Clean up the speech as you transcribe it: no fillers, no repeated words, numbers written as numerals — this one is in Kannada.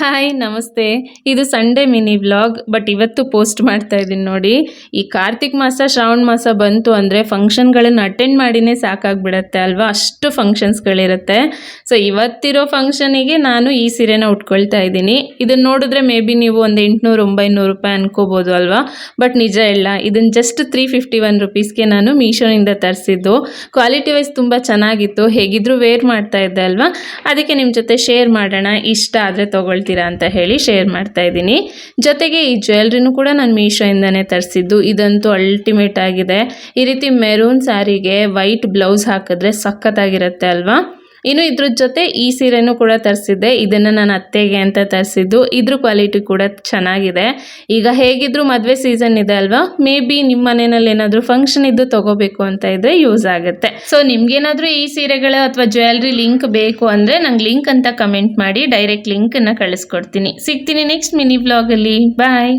ಹಾಯ್ ನಮಸ್ತೆ. ಇದು ಸಂಡೇ ಮಿನಿ ವ್ಲಾಗ್. ಬಟ್ ಇವತ್ತು ಪೋಸ್ಟ್ ಮಾಡ್ತಾ ಇದ್ದೀನಿ ನೋಡಿ. ಈ ಕಾರ್ತಿಕ್ ಮಾಸ ಶ್ರಾವಣ ಮಾಸ ಬಂತು ಅಂದರೆ ಫಂಕ್ಷನ್ಗಳನ್ನು ಅಟೆಂಡ್ ಮಾಡಿನೇ ಸಾಕಾಗ್ಬಿಡತ್ತೆ ಅಲ್ವಾ, ಅಷ್ಟು ಫಂಕ್ಷನ್ಸ್ಗಳಿರುತ್ತೆ. ಸೊ ಇವತ್ತಿರೋ ಫಂಕ್ಷನಿಗೆ ನಾನು ಈ ಸೀರೆನ ಉಟ್ಕೊಳ್ತಾ ಇದ್ದೀನಿ. ಇದನ್ನು ನೋಡಿದ್ರೆ ಮೇ ಬಿ ನೀವು ಒಂದು 800-900 ರೂಪಾಯಿ ಅನ್ಕೋಬೋದು ಅಲ್ವಾ. ಬಟ್ ನಿಜ ಇಲ್ಲ, ಇದನ್ನು ಜಸ್ಟ್ 351 ರುಪೀಸ್ಗೆ ನಾನು ಮೀಶೋನಿಂದ ತರಿಸಿದ್ದು. ಕ್ವಾಲಿಟಿ ವೈಸ್ ತುಂಬ ಚೆನ್ನಾಗಿತ್ತು. ಹೇಗಿದ್ರು ವೇರ್ ಮಾಡ್ತಾ ಇದ್ದೆ ಅಲ್ವಾ, ಅದಕ್ಕೆ ನಿಮ್ಮ ಜೊತೆ ಶೇರ್ ಮಾಡೋಣ, ಇಷ್ಟ ಆದರೆ ತೊಗೊಳ್ತೀರಾ ಅಂತ ಹೇಳಿ ಶೇರ್ ಮಾಡ್ತಾ ಇದ್ದೀನಿ. ಜೊತೆಗೆ ಈ ಜ್ಯುವೆಲ್ರಿನೂ ಕೂಡ ನಾನು ಮೀಶೋಯಿಂದನೇ ತರಿಸಿದ್ದು. ಇದಂತೂ ಅಲ್ಟಿಮೇಟ್ ಆಗಿದೆ. ಈ ರೀತಿ ಮೆರೂನ್ ಸ್ಯಾರಿಗೆ ವೈಟ್ ಬ್ಲೌಸ್ ಹಾಕಿದ್ರೆ ಸಖತ್ತಾಗಿರುತ್ತೆ ಅಲ್ವಾ. ಇನ್ನು ಇದ್ರ ಜೊತೆ ಈ ಸೀರೆನೂ ಕೂಡ ತರಿಸಿದ್ದೆ. ಇದನ್ನು ನಾನು ಅತ್ತೆಗೆ ಅಂತ ತರಿಸಿದ್ದು. ಇದ್ರ ಕ್ವಾಲಿಟಿ ಕೂಡ ಚೆನ್ನಾಗಿದೆ. ಈಗ ಹೇಗಿದ್ರು ಮದುವೆ ಸೀಸನ್ ಇದೆ ಅಲ್ವಾ, ಮೇ ಬಿ ನಿಮ್ಮ ಮನೆಯಲ್ಲಿ ಏನಾದರೂ ಫಂಕ್ಷನ್ ಇದ್ದು ತೊಗೋಬೇಕು ಅಂತ ಇದ್ರೆ ಯೂಸ್ ಆಗುತ್ತೆ. ಸೊ ನಿಮ್ಗೇನಾದರೂ ಈ ಸೀರೆಗಳು ಅಥವಾ ಜ್ಯುವೆಲ್ರಿ ಲಿಂಕ್ ಬೇಕು ಅಂದರೆ ನಂಗೆ ಲಿಂಕ್ ಅಂತ ಕಮೆಂಟ್ ಮಾಡಿ, ಡೈರೆಕ್ಟ್ ಲಿಂಕನ್ನು ಕಳಿಸ್ಕೊಡ್ತೀನಿ. ಸಿಗ್ತೀನಿ ನೆಕ್ಸ್ಟ್ ಮಿನಿ ವ್ಲಾಗಲ್ಲಿ. ಬಾಯ್.